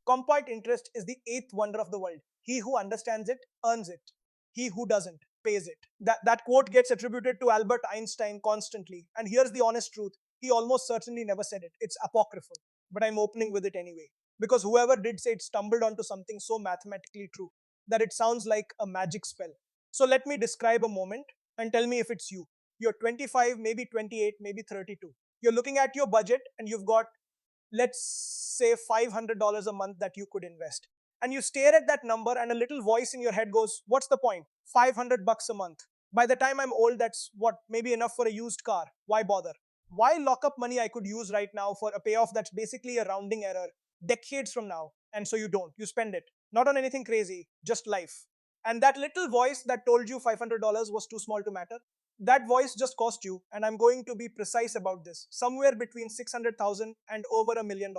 Compound interest is the eighth wonder of the world. He who understands it earns it. He who doesn't pays it. That quote gets attributed to Albert Einstein constantly. And here's the honest truth. He almost certainly never said it. It's apocryphal. But I'm opening with it anyway. Because whoever did say it stumbled onto something so mathematically true that it sounds like a magic spell. So let me describe a moment and tell me if it's you. You're 25, maybe 28, maybe 32. You're looking at your budget and you've got, let's say, $500 a month that you could invest. And you stare at that number and a little voice in your head goes, what's the point? 500 bucks a month. By the time I'm old, that's what, maybe enough for a used car. Why bother? Why lock up money I could use right now for a payoff that's basically a rounding error decades from now? And so you don't. You spend it. Not on anything crazy, just life. And that little voice that told you $500 was too small to matter, that voice just cost you, and I'm going to be precise about this, somewhere between 600,000 and over $1 million.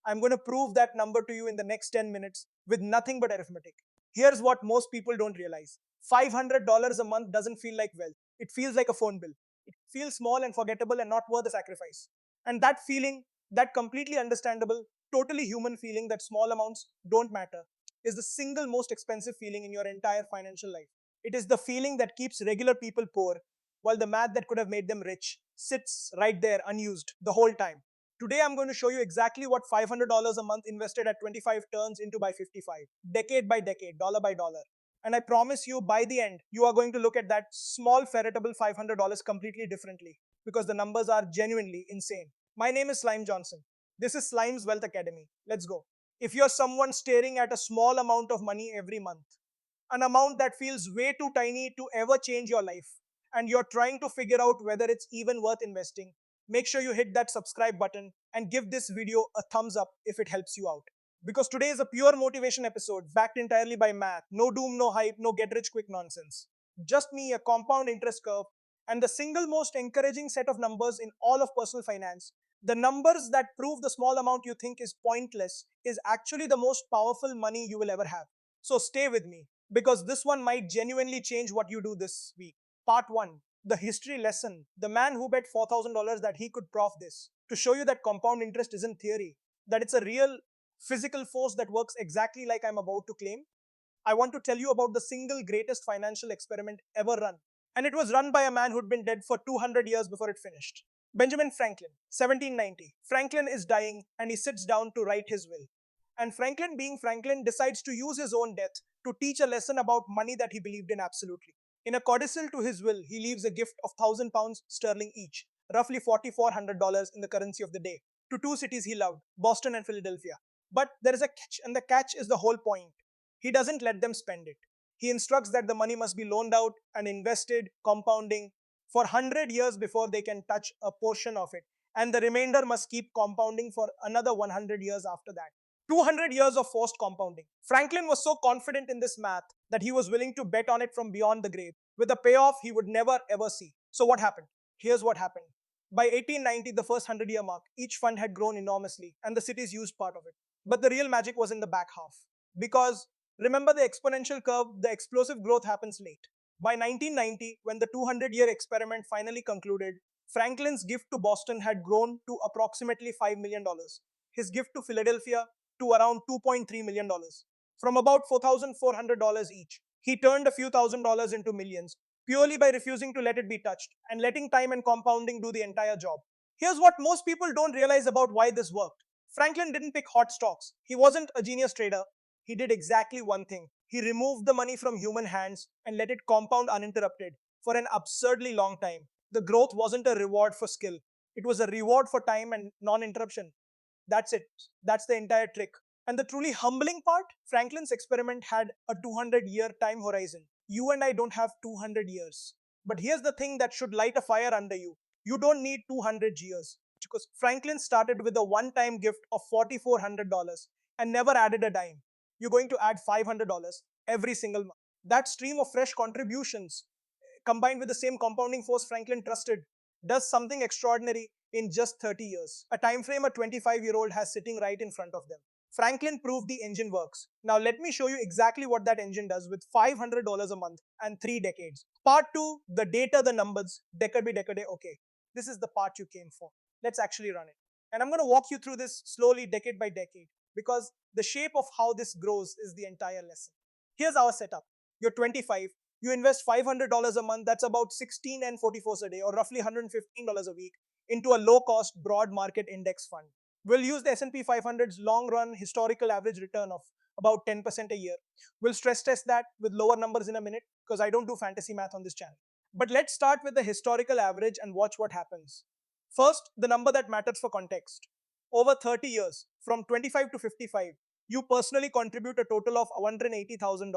I'm going to prove that number to you in the next 10 minutes with nothing but arithmetic. Here's what most people don't realize. $500 a month doesn't feel like wealth. It feels like a phone bill. It feels small and forgettable and not worth the sacrifice. And that feeling, that completely understandable, totally human feeling that small amounts don't matter, is the single most expensive feeling in your entire financial life. It is the feeling that keeps regular people poor, while the math that could have made them rich sits right there unused the whole time. Today I'm going to show you exactly what $500 a month invested at 25 turns into by 55, decade by decade, dollar by dollar. And I promise you, by the end, you are going to look at that small ferretable $500 completely differently, because the numbers are genuinely insane. My name is Slime Johnson. This is Slime's Wealth Academy. Let's go. If you're someone staring at a small amount of money every month, an amount that feels way too tiny to ever change your life, and you're trying to figure out whether it's even worth investing, make sure you hit that subscribe button and give this video a thumbs up if it helps you out. Because today is a pure motivation episode backed entirely by math. No doom, no hype, no get rich quick nonsense. Just me, a compound interest curve, and the single most encouraging set of numbers in all of personal finance. The numbers that prove the small amount you think is pointless is actually the most powerful money you will ever have. So stay with me, because this one might genuinely change what you do this week. Part 1. The history lesson. The man who bet $4,000 that he could prof this. To show you that compound interest isn't theory, that it's a real physical force that works exactly like I'm about to claim, I want to tell you about the single greatest financial experiment ever run. And it was run by a man who'd been dead for 200 years before it finished. Benjamin Franklin, 1790. Franklin is dying and he sits down to write his will. And Franklin, being Franklin, decides to use his own death to teach a lesson about money that he believed in absolutely. In a codicil to his will, he leaves a gift of £1,000 sterling each, roughly $4,400 in the currency of the day, to two cities he loved, Boston and Philadelphia. But there is a catch, and the catch is the whole point. He doesn't let them spend it. He instructs that the money must be loaned out and invested, compounding, for 100 years before they can touch a portion of it, and the remainder must keep compounding for another 100 years after that. 200 years of forced compounding. Franklin was so confident in this math that he was willing to bet on it from beyond the grave, with a payoff he would never ever see. So what happened? Here's what happened. By 1890, the first 100-year mark, each fund had grown enormously, and the cities used part of it. But the real magic was in the back half. Because remember the exponential curve, the explosive growth happens late. By 1990, when the 200-year experiment finally concluded, Franklin's gift to Boston had grown to approximately $5 million. His gift to Philadelphia to around $2.3 million. From about $4,400 each, he turned a few $1,000s into millions, purely by refusing to let it be touched and letting time and compounding do the entire job. Here's what most people don't realize about why this worked. Franklin didn't pick hot stocks. He wasn't a genius trader. He did exactly one thing. He removed the money from human hands and let it compound uninterrupted for an absurdly long time. The growth wasn't a reward for skill. It was a reward for time and non-interruption. That's it. That's the entire trick. And the truly humbling part, Franklin's experiment had a 200-year time horizon. You and I don't have 200 years. But here's the thing that should light a fire under you. You don't need 200 years. Because Franklin started with a one-time gift of $4,400 and never added a dime. You're going to add $500 every single month. That stream of fresh contributions, combined with the same compounding force Franklin trusted, does something extraordinary in just 30 years. A time frame a 25-year-old has sitting right in front of them. Franklin proved the engine works. Now let me show you exactly what that engine does with $500 a month and 3 decades. Part 2, the data, the numbers, decade by decade. Okay, this is the part you came for. Let's actually run it. And I'm going to walk you through this slowly, decade by decade, because The shape of how this grows is the entire lesson. Here's our setup. You're 25, you invest $500 a month, that's about 16 and 44 a day, or roughly $115 a week, into a low-cost, broad market index fund. We'll use the S&P 500's long-run historical average return of about 10% a year. We'll stress test that with lower numbers in a minute, because I don't do fantasy math on this channel. But let's start with the historical average and watch what happens. First, the number that matters for context. Over 30 years, from 25 to 55, you personally contribute a total of $180,000.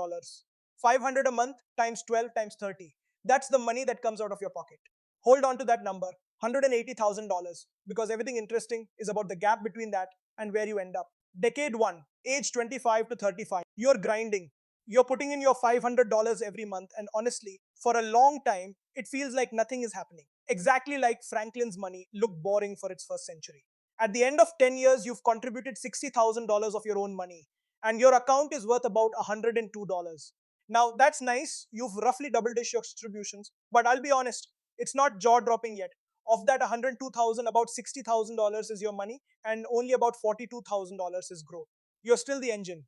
500 a month times 12 times 30. That's the money that comes out of your pocket. Hold on to that number, $180,000, because everything interesting is about the gap between that and where you end up. Decade 1, age 25 to 35, you're grinding. You're putting in your $500 every month, and honestly, for a long time, it feels like nothing is happening. Exactly like Franklin's money looked boring for its first century. At the end of 10 years, you've contributed $60,000 of your own money, and your account is worth about $102. Now, that's nice. You've roughly doubled your distributions, but I'll be honest, it's not jaw-dropping yet. Of that 102,000, about $60,000 is your money, and only about $42,000 is growth. You're still the engine.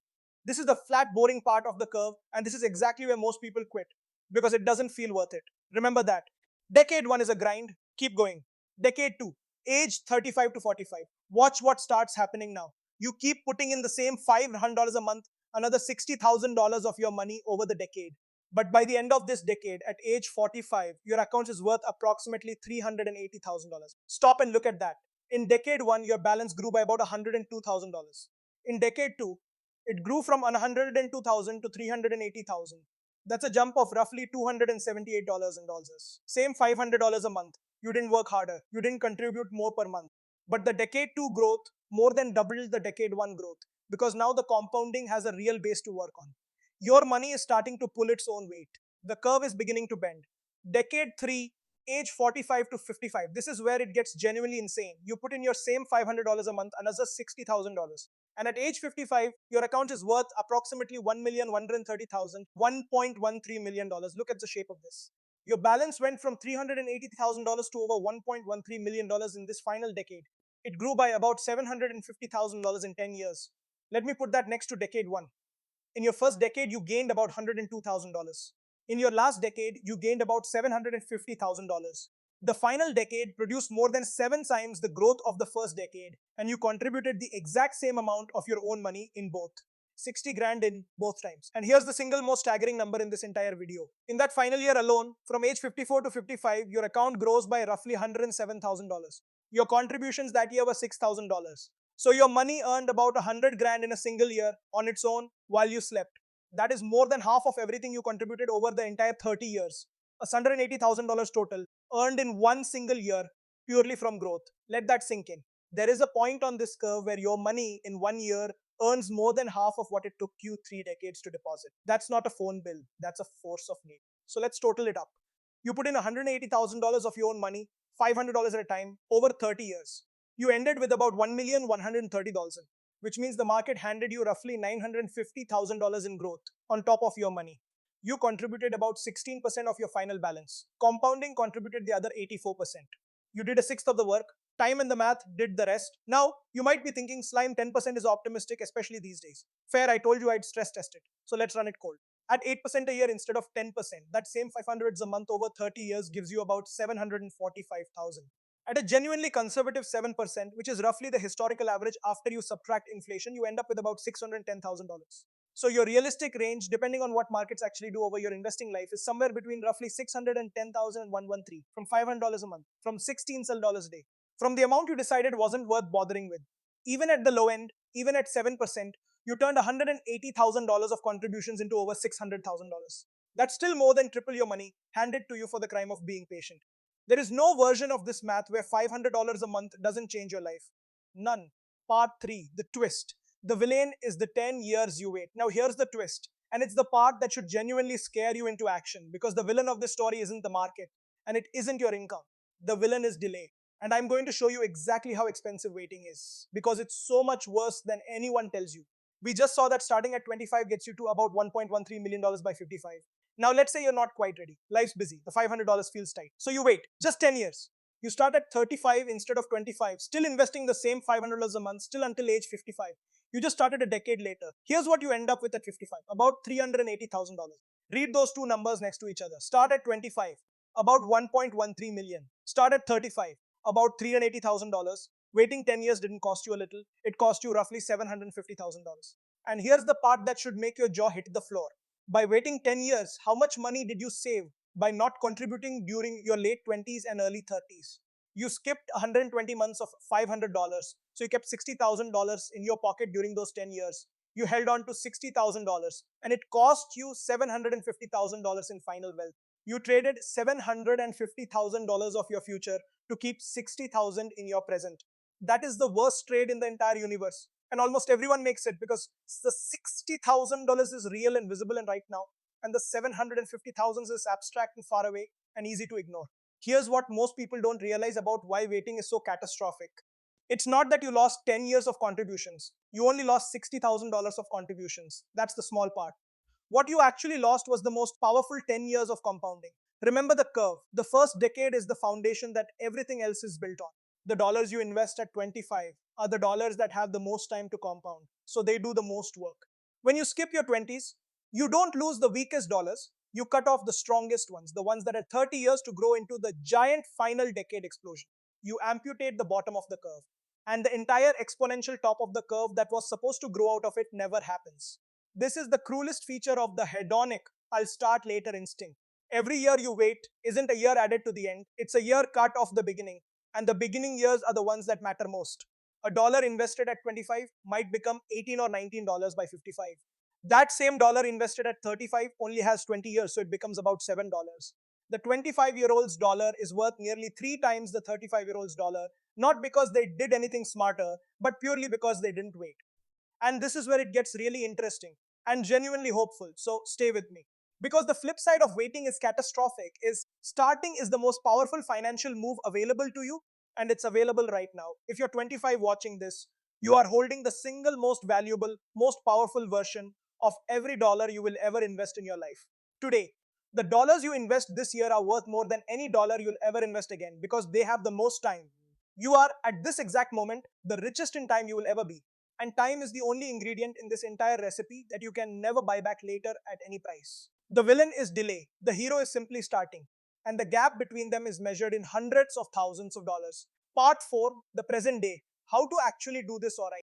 This is the flat, boring part of the curve, and this is exactly where most people quit, because it doesn't feel worth it. Remember that. Decade 1 is a grind. Keep going. Decade 2, age 35 to 45. Watch what starts happening now. You keep putting in the same $500 a month, another $60,000 of your money over the decade. But by the end of this decade, at age 45, your account is worth approximately $380,000. Stop and look at that. In decade 1, your balance grew by about $102,000. In decade 2, it grew from 102,000 to 380,000. That's a jump of roughly $278 in dollars. Same $500 a month. You didn't work harder. You didn't contribute more per month. But the decade 2 growth more than doubled the decade 1 growth, because now the compounding has a real base to work on. Your money is starting to pull its own weight. The curve is beginning to bend. Decade 3, age 45 to 55. This is where it gets genuinely insane. You put in your same $500 a month, another $60,000. And at age 55, your account is worth approximately $1,130,000, $1.13 million. Look at the shape of this. Your balance went from $380,000 to over $1.13 million in this final decade. It grew by about $750,000 in 10 years. Let me put that next to decade 1. In your first decade, you gained about $102,000. In your last decade, you gained about $750,000. The final decade produced more than 7 times the growth of the first decade, and you contributed the exact same amount of your own money in both. 60 grand in both times. And here's the single most staggering number in this entire video. In that final year alone, from age 54 to 55, your account grows by roughly $107,000. Your contributions that year were $6,000. So your money earned about 100 grand in a single year on its own while you slept. That is more than half of everything you contributed over the entire 30 years. $180,000 total earned in one single year purely from growth. Let that sink in. There is a point on this curve where your money in 1 year earns more than half of what it took you 3 decades to deposit. That's not a phone bill, that's a force of need. So let's total it up. You put in $180,000 of your own money, $500 at a time, over 30 years. You ended with about $1,130,000, which means the market handed you roughly $950,000 in growth on top of your money. You contributed about 16% of your final balance. Compounding contributed the other 84%. You did a sixth of the work. Time and the math did the rest. Now, you might be thinking, Slime, 10% is optimistic, especially these days. Fair, I told you I'd stress test it. So let's run it cold. At 8% a year instead of 10%, that same 500s a month over 30 years gives you about $745,000. At a genuinely conservative 7%, which is roughly the historical average after you subtract inflation, you end up with about $610,000. So your realistic range, depending on what markets actually do over your investing life, is somewhere between roughly $610,000 and $113,000, from $500 a month, from $16 a day, from the amount you decided wasn't worth bothering with. Even at the low end, even at 7%, you turned $180,000 of contributions into over $600,000. That's still more than triple your money handed to you for the crime of being patient. There is no version of this math where $500 a month doesn't change your life. None. Part 3, the twist. The villain is the 10 years you wait. Now here's the twist, and it's the part that should genuinely scare you into action, because the villain of this story isn't the market, and it isn't your income. The villain is delay. And I'm going to show you exactly how expensive waiting is, because it's so much worse than anyone tells you. We just saw that starting at 25 gets you to about $1.13 million by 55. Now let's say you're not quite ready. Life's busy. The $500 feels tight. So you wait just 10 years. You start at 35 instead of 25, still investing the same $500 a month, still until age 55. You just started a decade later. Here's what you end up with at 55, about $380,000. Read those two numbers next to each other. Start at 25, about 1.13 million. Start at 35, about $380,000. Waiting 10 years didn't cost you a little, it cost you roughly $750,000. And here's the part that should make your jaw hit the floor. By waiting 10 years, how much money did you save by not contributing during your late 20s and early 30s? You skipped 120 months of $500, so you kept $60,000 in your pocket during those 10 years. You held on to $60,000 and it cost you $750,000 in final wealth. You traded $750,000 of your future to keep 60,000 in your present. That is the worst trade in the entire universe. And almost everyone makes it because the $60,000 is real and visible and right now, and the 750,000 is abstract and far away and easy to ignore. Here's what most people don't realize about why waiting is so catastrophic. It's not that you lost 10 years of contributions. You only lost $60,000 of contributions. That's the small part. What you actually lost was the most powerful 10 years of compounding. Remember the curve. The first decade is the foundation that everything else is built on. The dollars you invest at 25 are the dollars that have the most time to compound. So they do the most work. When you skip your 20s, you don't lose the weakest dollars. You cut off the strongest ones, the ones that had 30 years to grow into the giant final decade explosion. You amputate the bottom of the curve. And the entire exponential top of the curve that was supposed to grow out of it never happens. This is the cruelest feature of the hedonic I'll start later instinct. Every year you wait isn't a year added to the end, it's a year cut off the beginning. And the beginning years are the ones that matter most. A dollar invested at 25 might become $18 or $19 by 55. That same dollar invested at 35 only has 20 years, so it becomes about $7. The 25-year-old's dollar is worth nearly 3 times the 35-year-old's dollar, not because they did anything smarter, but purely because they didn't wait. And this is where it gets really interesting and genuinely hopeful, so stay with me. Because the flip side of waiting is catastrophic, is starting is the most powerful financial move available to you, and it's available right now. If you're 25 watching this, you are holding the single most valuable, most powerful version of every dollar you will ever invest in your life. Today, the dollars you invest this year are worth more than any dollar you'll ever invest again because they have the most time. You are, at this exact moment, the richest in time you will ever be. And time is the only ingredient in this entire recipe that you can never buy back later at any price. The villain is delay, the hero is simply starting, and the gap between them is measured in hundreds of thousands of dollars. Part 4, the present day, how to actually do this alright.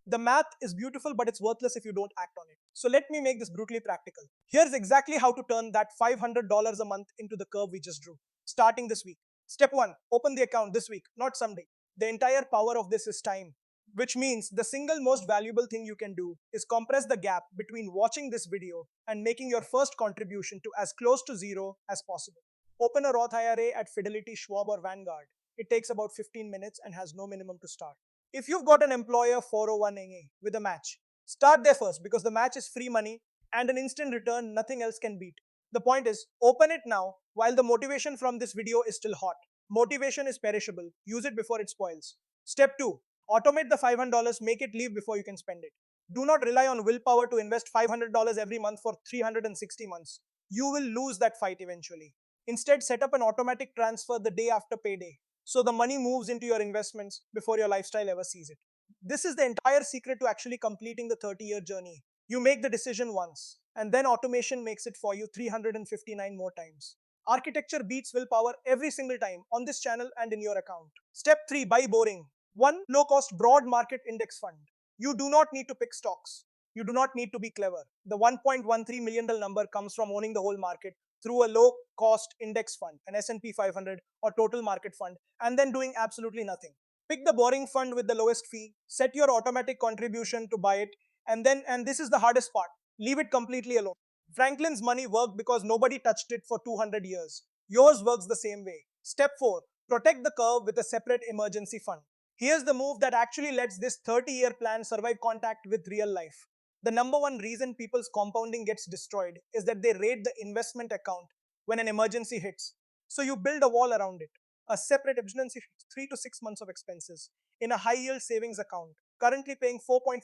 The math is beautiful, but it's worthless if you don't act on it. So let me make this brutally practical. Here's exactly how to turn that $500 a month into the curve we just drew, starting this week. Step 1, open the account this week, not someday. The entire power of this is time, which means the single most valuable thing you can do is compress the gap between watching this video and making your first contribution to as close to zero as possible. Open a Roth IRA at Fidelity, Schwab, or Vanguard. It takes about 15 minutes and has no minimum to start. If you've got an employer 401a with a match, start there first because the match is free money and an instant return nothing else can beat. The point is, open it now while the motivation from this video is still hot. Motivation is perishable. Use it before it spoils. Step 2. Automate the $500, make it leave before you can spend it. Do not rely on willpower to invest $500 every month for 360 months. You will lose that fight eventually. Instead, set up an automatic transfer the day after payday, so the money moves into your investments before your lifestyle ever sees it. This is the entire secret to actually completing the 30-year journey. You make the decision once, and then automation makes it for you 359 more times. Architecture beats willpower every single time on this channel and in your account. Step 3, buy boring. 1. Low-cost broad market index fund. You do not need to pick stocks. You do not need to be clever. The $1.13 million number comes from owning the whole market through a low-cost index fund, an S&P 500 or total market fund, and then doing absolutely nothing. Pick the boring fund with the lowest fee, set your automatic contribution to buy it, and this is the hardest part, leave it completely alone. Franklin's money worked because nobody touched it for 200 years. Yours works the same way. Step 4, protect the curve with a separate emergency fund. Here's the move that actually lets this 30-year plan survive contact with real life. The number one reason people's compounding gets destroyed is that they raid the investment account when an emergency hits. So you build a wall around it. A separate emergency 3 to 6 months of expenses in a high-yield savings account, currently paying 4.5%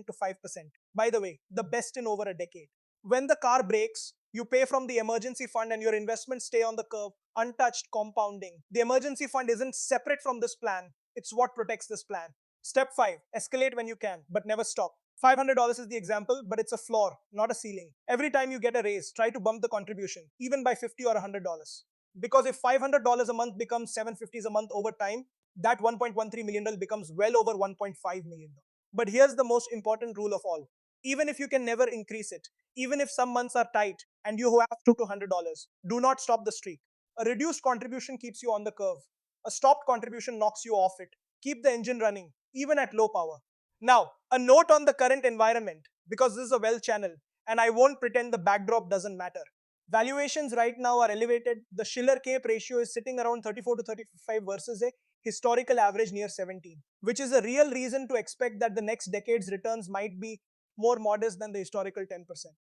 to 5%. By the way, the best in over a decade. When the car breaks, you pay from the emergency fund and your investments stay on the curve, untouched, compounding. The emergency fund isn't separate from this plan. It's what protects this plan. Step 5, escalate when you can, but never stop. $500 is the example, but it's a floor, not a ceiling. Every time you get a raise, try to bump the contribution, even by $50 or $100. Because if $500 a month becomes $750 a month over time, that $1.13 million becomes well over $1.5 million. But here's the most important rule of all. Even if you can never increase it, even if some months are tight and you have to $100, do not stop the streak. A reduced contribution keeps you on the curve. A stopped contribution knocks you off it. Keep the engine running, even at low power. Now, a note on the current environment, because this is a well channel, and I won't pretend the backdrop doesn't matter. Valuations right now are elevated. The Schiller Cape ratio is sitting around 34 to 35 versus a historical average near 17, which is a real reason to expect that the next decade's returns might be more modest than the historical 10%.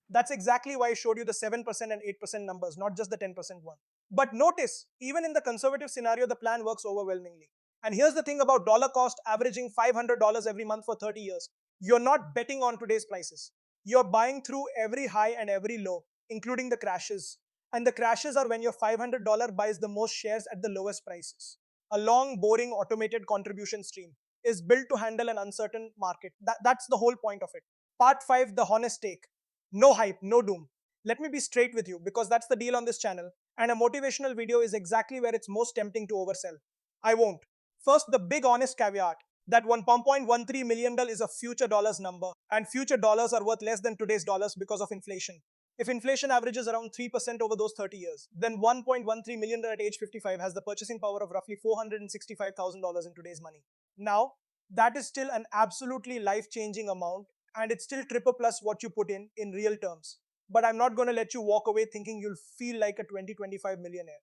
That's exactly why I showed you the 7% and 8% numbers, not just the 10% one. But notice, even in the conservative scenario, the plan works overwhelmingly. And here's the thing about dollar cost averaging $500 every month for 30 years. You're not betting on today's prices. You're buying through every high and every low, including the crashes. And the crashes are when your $500 buys the most shares at the lowest prices. A long, boring, automated contribution stream is built to handle an uncertain market. That's the whole point of it. Part 5, the honest take. No hype, no doom. Let me be straight with you because that's the deal on this channel. And a motivational video is exactly where it's most tempting to oversell. I won't. First, the big honest caveat that $1.13 million is a future dollars number, and future dollars are worth less than today's dollars because of inflation. If inflation averages around 3% over those 30 years, then $1.13 million at age 55 has the purchasing power of roughly $465,000 in today's money. Now, that is still an absolutely life-changing amount, and it's still triple plus what you put in real terms. But I'm not going to let you walk away thinking you'll feel like a 2025 millionaire.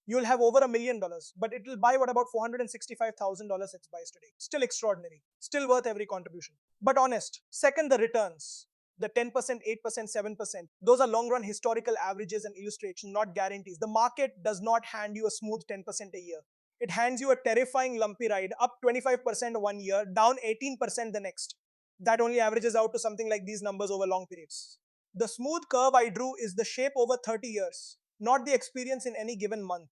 You'll have over $1 million, but it will buy what about $465,000 it buys today. Still extraordinary, still worth every contribution. But honest. Second, the returns. The 10%, 8%, 7%. Those are long run historical averages and illustrations, not guarantees. The market does not hand you a smooth 10% a year. It hands you a terrifying lumpy ride, up 25% one year, down 18% the next. That only averages out to something like these numbers over long periods. The smooth curve I drew is the shape over 30 years, not the experience in any given month.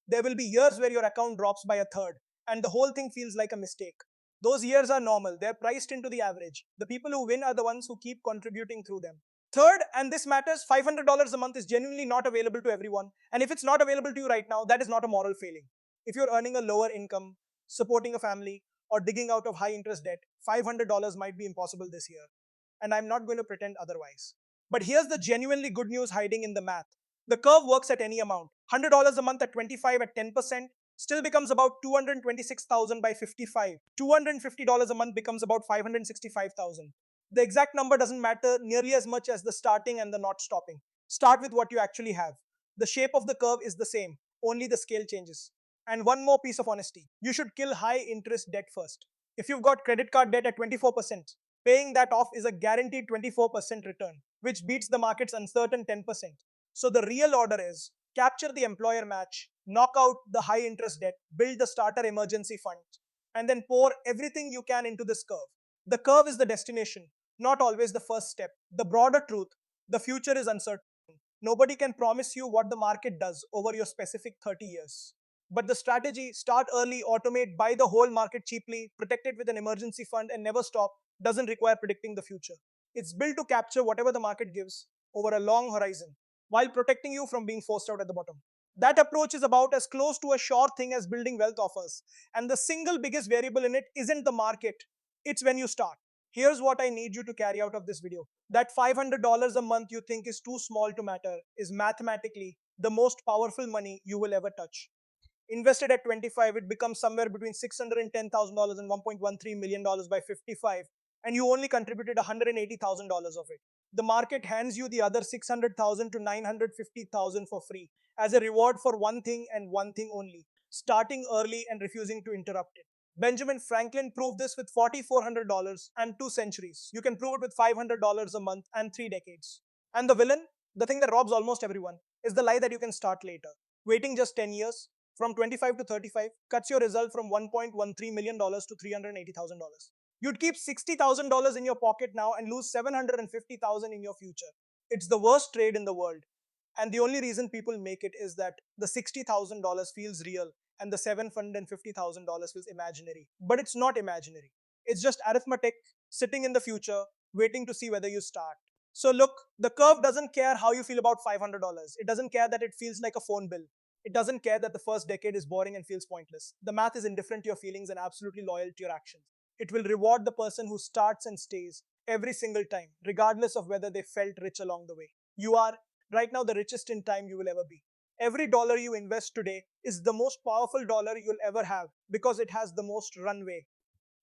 There will be years where your account drops by a third, and the whole thing feels like a mistake. Those years are normal, they're priced into the average. The people who win are the ones who keep contributing through them. Third, and this matters, $500 a month is genuinely not available to everyone. And if it's not available to you right now, that is not a moral failing. If you're earning a lower income, supporting a family, or digging out of high interest debt, $500 might be impossible this year. And I'm not going to pretend otherwise. But here's the genuinely good news hiding in the math. The curve works at any amount. $100 a month at 25 at 10% still becomes about $226,000 by 55. $250 a month becomes about $565,000. The exact number doesn't matter nearly as much as the starting and the not stopping. Start with what you actually have. The shape of the curve is the same, only the scale changes. And one more piece of honesty. You should kill high interest debt first. If you've got credit card debt at 24%, paying that off is a guaranteed 24% return, which beats the market's uncertain 10%. So the real order is capture the employer match, knock out the high interest debt, build the starter emergency fund, and then pour everything you can into this curve. The curve is the destination, not always the first step. The broader truth, the future is uncertain. Nobody can promise you what the market does over your specific 30 years. But the strategy, start early, automate, buy the whole market cheaply, protect it with an emergency fund, and never stop, doesn't require predicting the future. It's built to capture whatever the market gives over a long horizon, while protecting you from being forced out at the bottom. That approach is about as close to a sure thing as building wealth offers. And the single biggest variable in it isn't the market, it's when you start. Here's what I need you to carry out of this video. That $500 a month you think is too small to matter is mathematically the most powerful money you will ever touch. Invested at 25, it becomes somewhere between $610,000 and $1.13 million by 55, and you only contributed $180,000 of it. The market hands you the other $600,000 to $950,000 for free as a reward for one thing and one thing only, starting early and refusing to interrupt it. Benjamin Franklin proved this with $4,400 and 2 centuries. You can prove it with $500 a month and 3 decades. And the villain, the thing that robs almost everyone, is the lie that you can start later. Waiting just 10 years, from 25 to 35, cuts your result from $1.13 million to $380,000. You'd keep $60,000 in your pocket now and lose $750,000 in your future. It's the worst trade in the world. And the only reason people make it is that the $60,000 feels real and the $750,000 feels imaginary. But it's not imaginary. It's just arithmetic sitting in the future, waiting to see whether you start. So look, the curve doesn't care how you feel about $500. It doesn't care that it feels like a phone bill. It doesn't care that the first decade is boring and feels pointless. The math is indifferent to your feelings and absolutely loyal to your actions. It will reward the person who starts and stays every single time, regardless of whether they felt rich along the way. You are right now the richest in time you will ever be. Every dollar you invest today is the most powerful dollar you'll ever have because it has the most runway.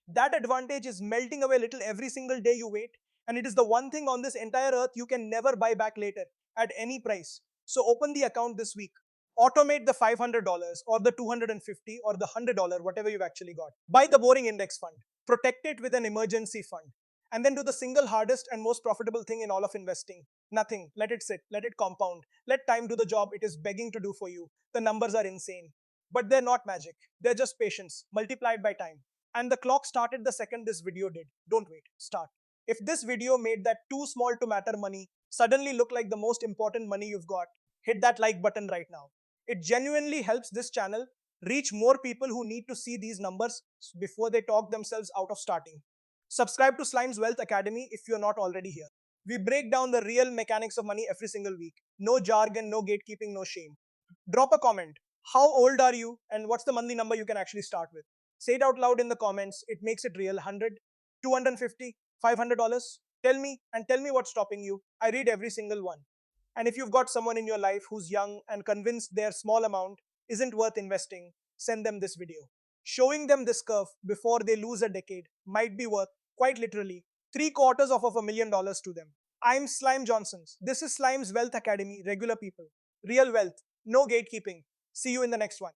That advantage is melting away little every single day you wait, and it is the one thing on this entire earth you can never buy back later at any price. So open the account this week. Automate the $500 or the 250 or the $100, whatever you've actually got. Buy the boring index fund. Protect it with an emergency fund. And then do the single hardest and most profitable thing in all of investing. Nothing. Let it sit. Let it compound. Let time do the job it is begging to do for you. The numbers are insane. But they're not magic. They're just patience multiplied by time. And the clock started the second this video did. Don't wait, start. If this video made that too small to matter money suddenly look like the most important money you've got, hit that like button right now. It genuinely helps this channel reach more people who need to see these numbers before they talk themselves out of starting. Subscribe to Slime's Wealth Academy if you're not already here. We break down the real mechanics of money every single week. No jargon, no gatekeeping, no shame. Drop a comment. How old are you and what's the monthly number you can actually start with? Say it out loud in the comments. It makes it real. 100, 250, $500. Tell me and tell me what's stopping you. I read every single one. And if you've got someone in your life who's young and convinced their small amount isn't worth investing, send them this video. Showing them this curve before they lose a decade might be worth, quite literally, $750,000 of $1,000,000 to them. I'm Slime Johnsons. This is Slime's Wealth Academy, regular people. Real wealth, no gatekeeping. See you in the next one.